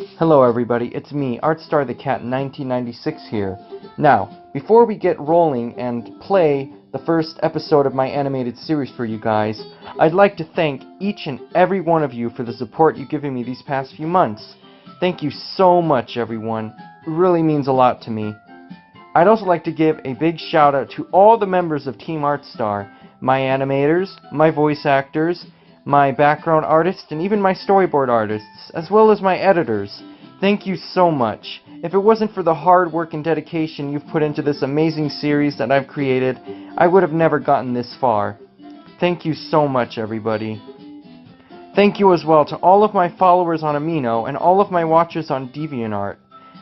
Hello everybody, it's me, Artstar the Cat 1996 here. Now, before we get rolling and play the first episode of my animated series for you guys, I'd like to thank each and every one of you for the support you've given me these past few months. Thank you so much, everyone. It really means a lot to me. I'd also like to give a big shout out to all the members of Team Artstar, my animators, my voice actors, my background artists, and even my storyboard artists, as well as my editors. Thank you so much. If it wasn't for the hard work and dedication you've put into this amazing series that I've created, I would have never gotten this far. Thank you so much, everybody. Thank you as well to all of my followers on Amino and all of my watchers on DeviantArt,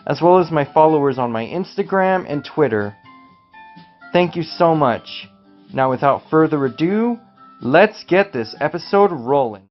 as well as my followers on my Instagram and Twitter. Thank you so much. Now, without further ado, let's get this episode rolling.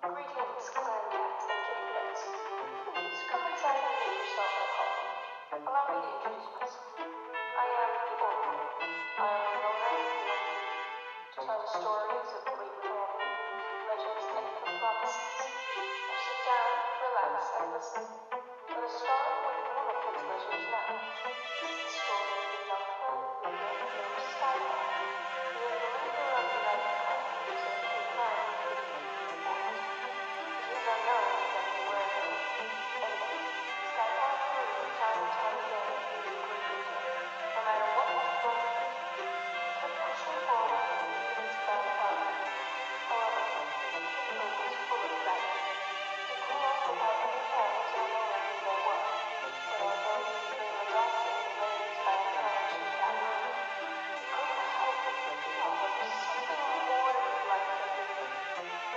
Greetings, clan cats and kitty pets. Please come inside and make yourself at home. Allow me to introduce myself. I am the Oracle. I am known as the One to tell stories of great canon, legends, and even prophecies. Now sit down, relax, and listen. Let us start with one of these legends now. The story of the young planet leader named Skypaw, who was the leader of the Night Clan until he could finally defeat the Fort. It is unknown exactly where though. Anyway, Skypaw proved time and time again that he was a great leader. No matter what was thrown at him, he kept pushing forward and leading his clan proudly. However, the kingdom was full of draggons. He grew up without any parents or knowing who they were. But although he became adopted and raised by a clan chief at will, he couldn't help but feel there was something more to his life than leading.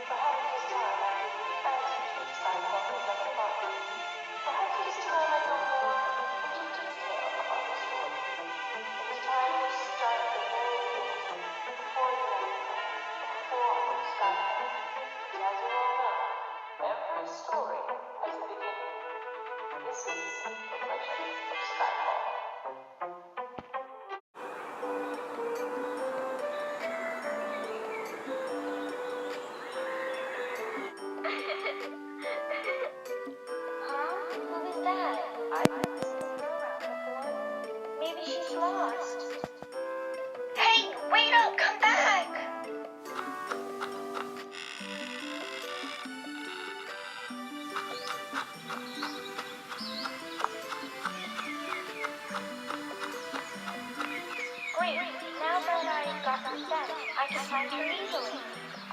Perhaps it is time I give you answers which Skypaw has never found. Perhaps it is time I go more into detail about the story. It is time to start at the very beginning, before the Night Clan, before Skypaw. Because as you all know, every story has a beginning. This is the legend of Skypaw.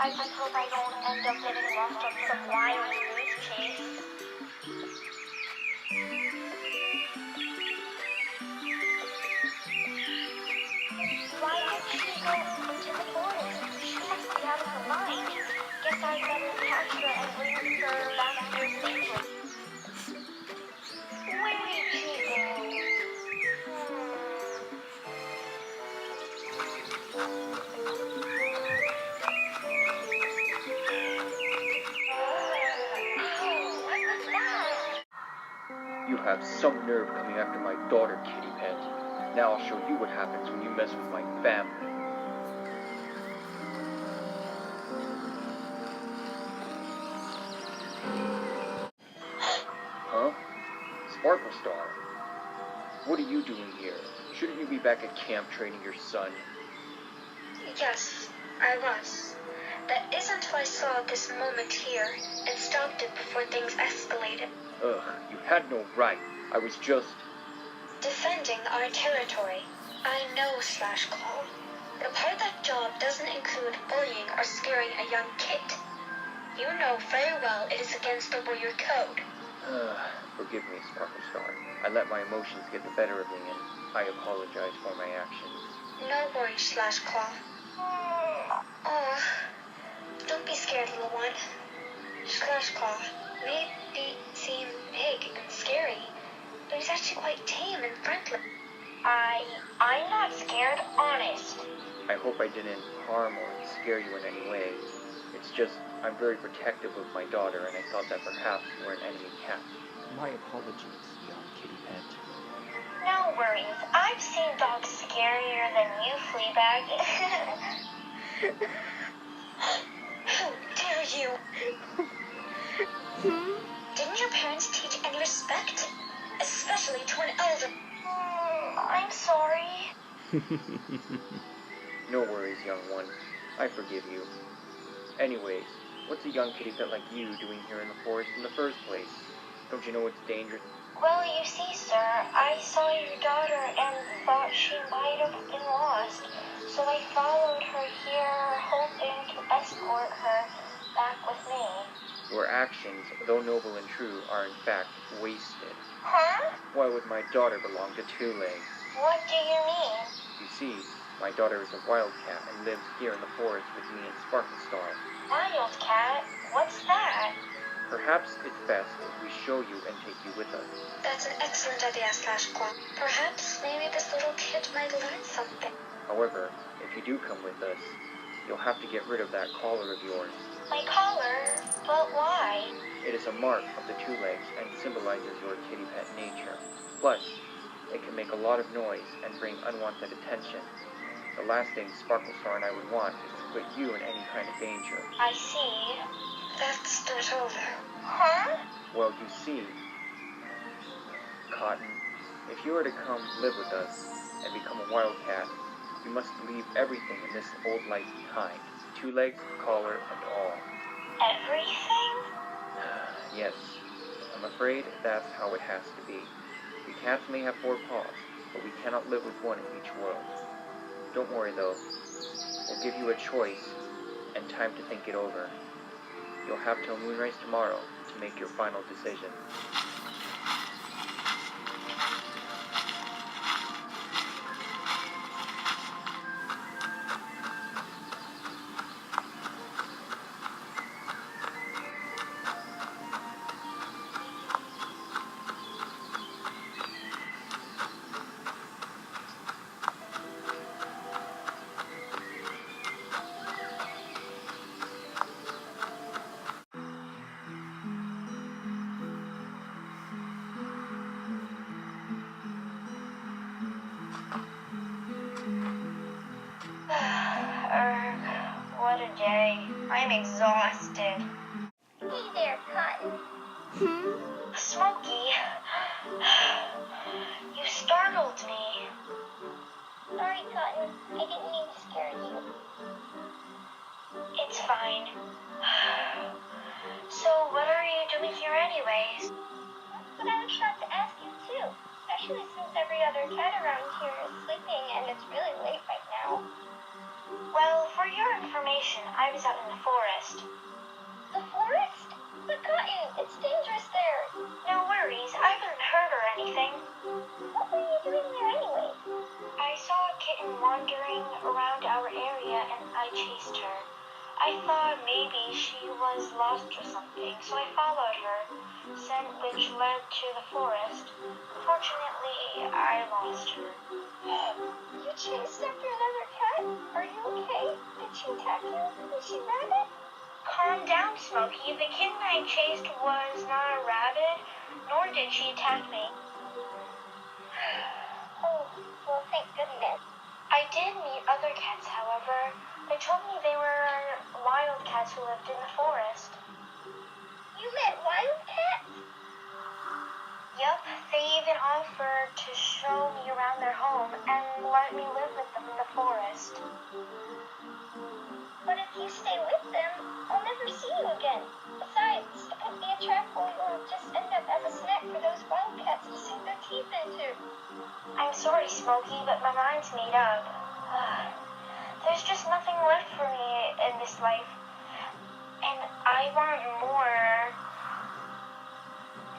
I just hope I don't end up getting lost on some wild goose chase. Why did she go into the forest? She must be out of her mind. Guess I'd better catch her and bring her back here safely. Where did she go? What was that? You have some nerve coming after my daughter, kitty pet. Now I'll show you what happens when you mess with my family. Huh? Sparkle Star? What are you doing here? Shouldn't you be back at camp training your son? Yes, I was. That isn't why I saw this moment here and stopped it before things escalated. Ugh, you had no right. I was just... Defending our territory. I know, Claw. But a part of that job doesn't include bullying or scaring a young kid. You know very well it is against the warrior code. Forgive me, Sparkle Star. I let my emotions get the better of me, and I apologize for my actions. No worries, Claw. Oh, don't be scared, little one. Claw may seem big and scary, but he's actually quite tame and friendly. I'm not scared, honest. I hope I didn't harm or scare you in any way. It's just, I'm very protective of my daughter, and I thought that perhaps you were an enemy cat. My apologies, young kitty pet. No worries. I've seen dogs scarier than you, Fleabag. How dare you? Didn't your parents teach any respect? Especially to an elder. I'm sorry. No worries, young one. I forgive you. Anyways, what's a young kitty pet like you doing here in the forest in the first place? Don't you know it's dangerous? Well, you see, sir, I saw your daughter and thought she might have been lost, so I followed her here, hoping to escort her back with me. Your actions, though noble and true, are in fact wasted. Huh? Why would my daughter belong to Two Legs? What do you mean? You see, my daughter is a wildcat and lives here in the forest with me and Sparkle Star. Wildcat? What's that? Perhaps it's best if we show you and take you with us. That's an excellent idea, Claw. Perhaps maybe this little kid might learn something. However, if you do come with us, you'll have to get rid of that collar of yours. My collar? But why? It is a mark of the Two Legs and symbolizes your kitty pet nature. Plus, it can make a lot of noise and bring unwanted attention. The last thing Sparkle Star and I would want is to put you in any kind of danger. I see. Let's start over. Huh? Well, you see, Cotton, if you are to come live with us and become a wildcat, you must leave everything in this old life behind. Two legs, collar, and all. Everything? Yes, I'm afraid that's how it has to be. We cats may have 4 paws, but we cannot live with one in each world. Don't worry though, we'll give you a choice and time to think it over. You'll have till moonrise tomorrow to make your final decision. What a day. I'm exhausted. Hey there, Cotton. Smokey, you startled me. Sorry, Cotton. I didn't mean to scare you. It's fine. So, what are you doing here anyways? But I was about to ask you too, especially since every other cat around here is sleeping and it's really late right now. Well, for your information, I was out in the forest. The forest? But Cotton, it's dangerous there. No worries, I wasn't hurt or anything. What were you doing there anyway? I saw a kitten wandering around our area and I chased her. I thought maybe she was lost or something, so I followed her, which led to the forest. Unfortunately, I lost her. You chased after another cat? Are you okay? Did she attack you? Was she rabid? Calm down, Smokey. The kitten I chased was not a rabbit, nor did she attack me. Oh, well, thank goodness. I did meet other cats, however. They told me they were wildcats who lived in the forest. You met wildcats? Yup, they even offered to show me around their home and let me live with them in the forest. But if you stay with them, I'll never see you again. Besides, it could be a trap or you'll just end up as a snack for those wildcats to sink their teeth into. I'm sorry, Smokey, but my mind's made up. There's just nothing left for me in this life. And I want more.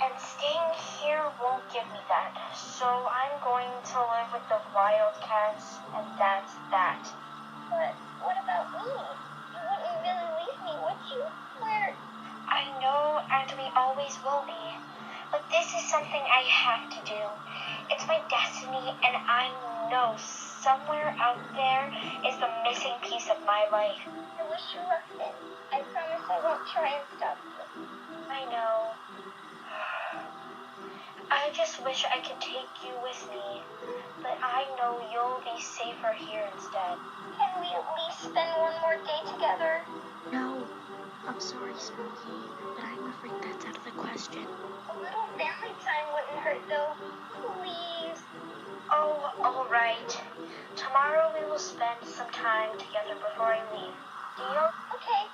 And staying here won't give me that. So I'm going to live with the wildcats, and that's that. But what about me? You wouldn't really leave me, would you? Where? I know, and we always will be. But this is something I have to do. It's my destiny, and I know somewhere out there is the missing piece of my life. I wish you luck then. I promise I won't try and stop you. I know. I just wish I could take you with me, but I know you'll be safer here instead. Can we at least spend one more day together? No, I'm sorry, Smokey, but I'm afraid that's out of the question. A little family time wouldn't hurt though. Please. Oh, all right. Tomorrow we will spend some time together before I leave. Deal? Okay.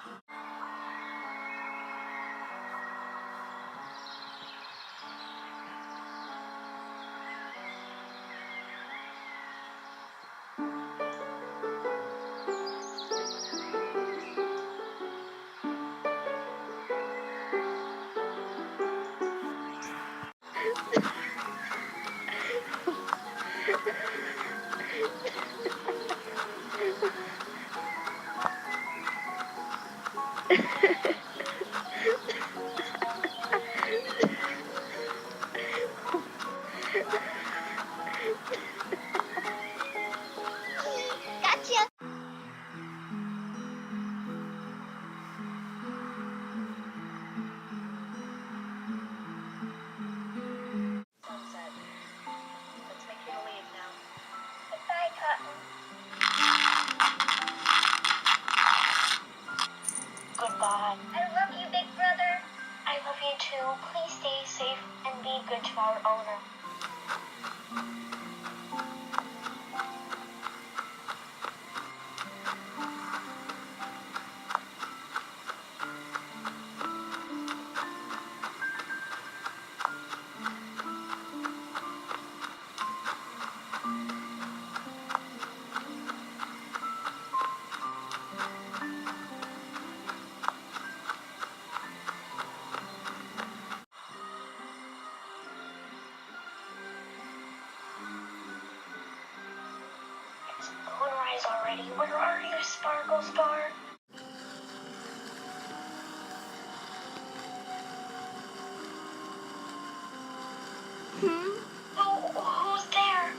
Gotcha. Sunset. Let's make you leave now. Goodbye, Cotton. Goodbye. I love you, big brother. I love you too. Please stay safe and be good to our owner. It's moonrise already. Where are you, Sparkle Star? Oh, who's there?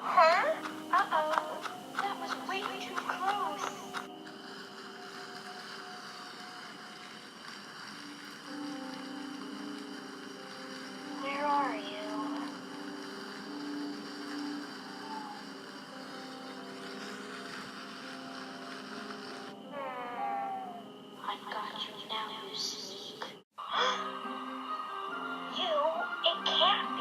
Huh? Uh-oh. That was way too close. Where are you? I've got you now, you sneak. You? It can't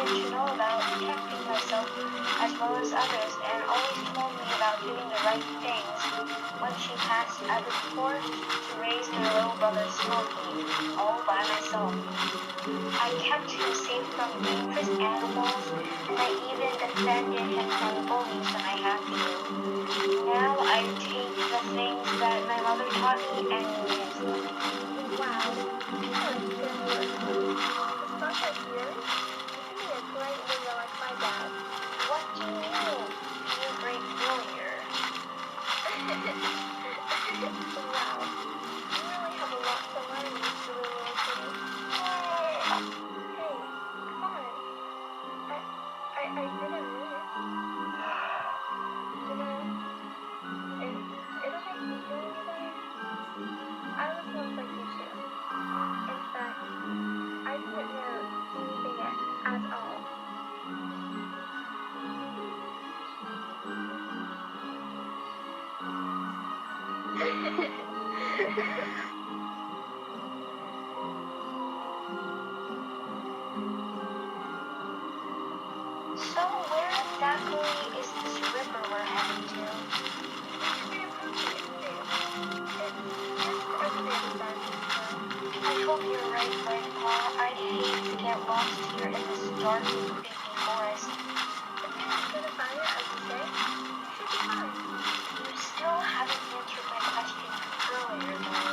get to know about protecting myself as well as others, and always told me about doing the right things. When she passed, I was forced to raise my little brother Smokey all by myself. I kept him safe from dangerous animals, and I even defended him from bullies when I had to. Now I take the things that my mother taught me and use them. Wow. That's good. Is Papa here? You can be a great warrior like my dad. What do you mean, be a great warrior? Wow. You really have a lot to learn, Mr. Little City. Hey, come on. I didn't mean it. You know, it'll make me feel any better. I was once like you too. In fact, I didn't know anything at all. So where exactly is this river we're heading to? I hope you're right, Grandpa. I'd hate to get lost here in this dark, creepy forest. You still haven't answered my question from earlier, though.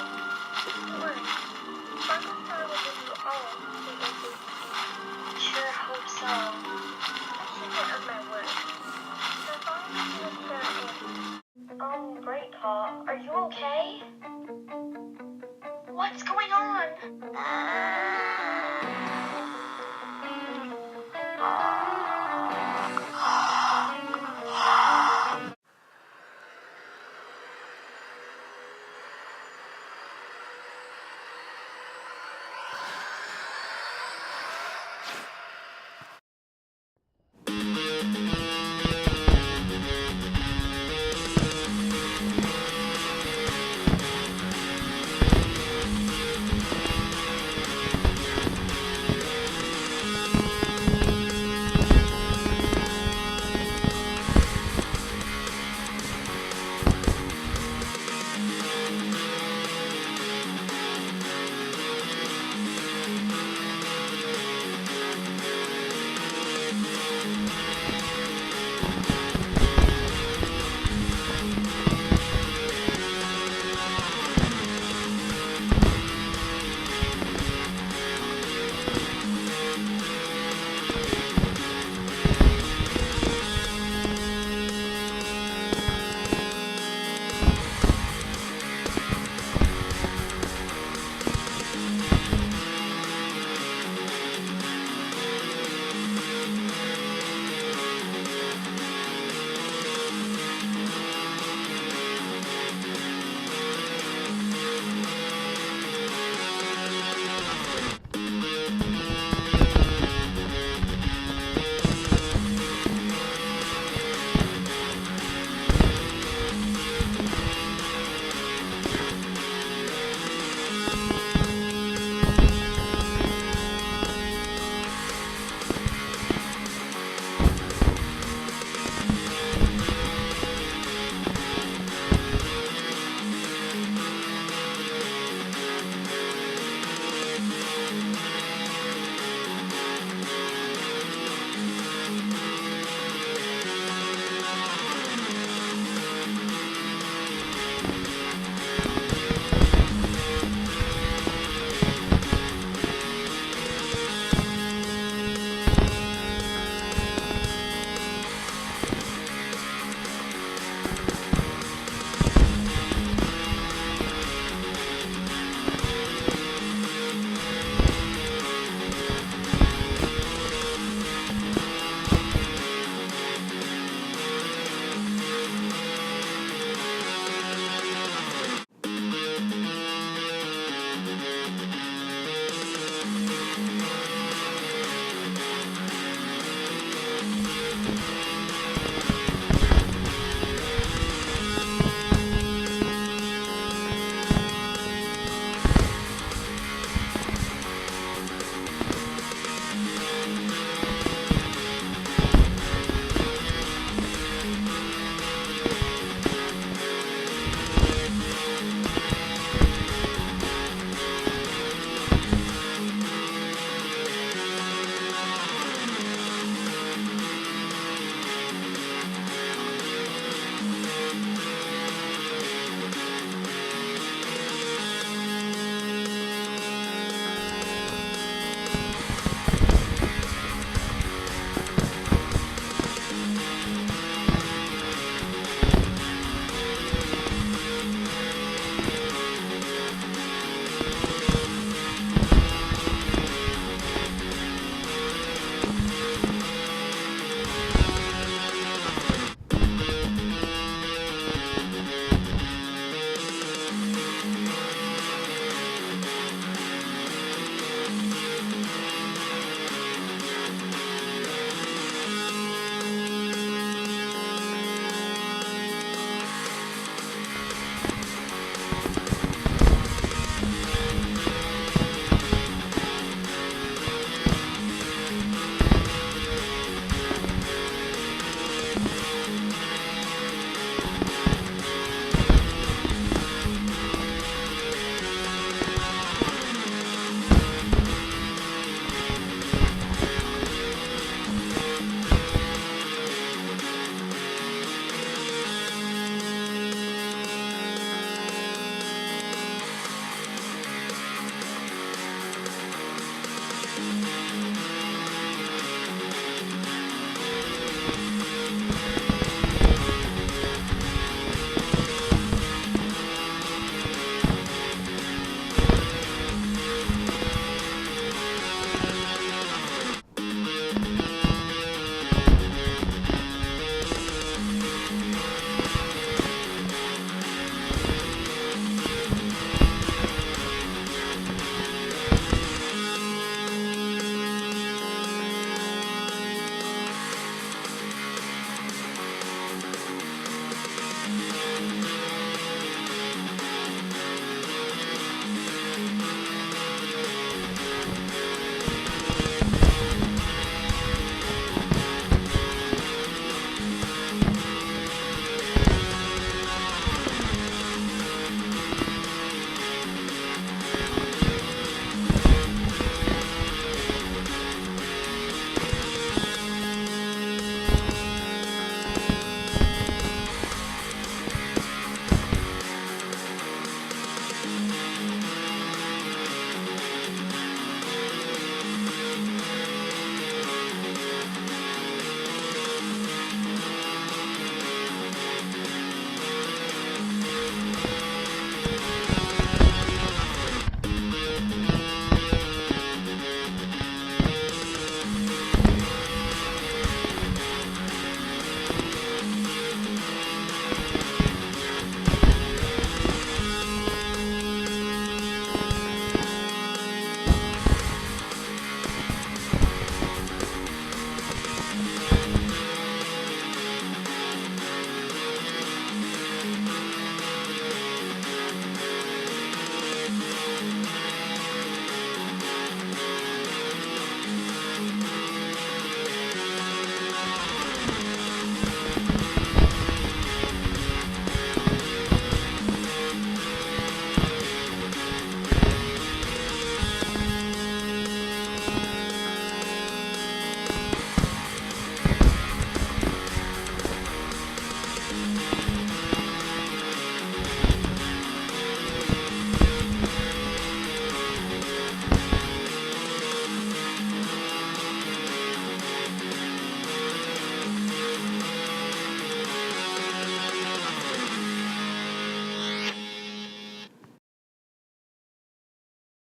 Sure hope so. Grandpa, are you okay? What's going on?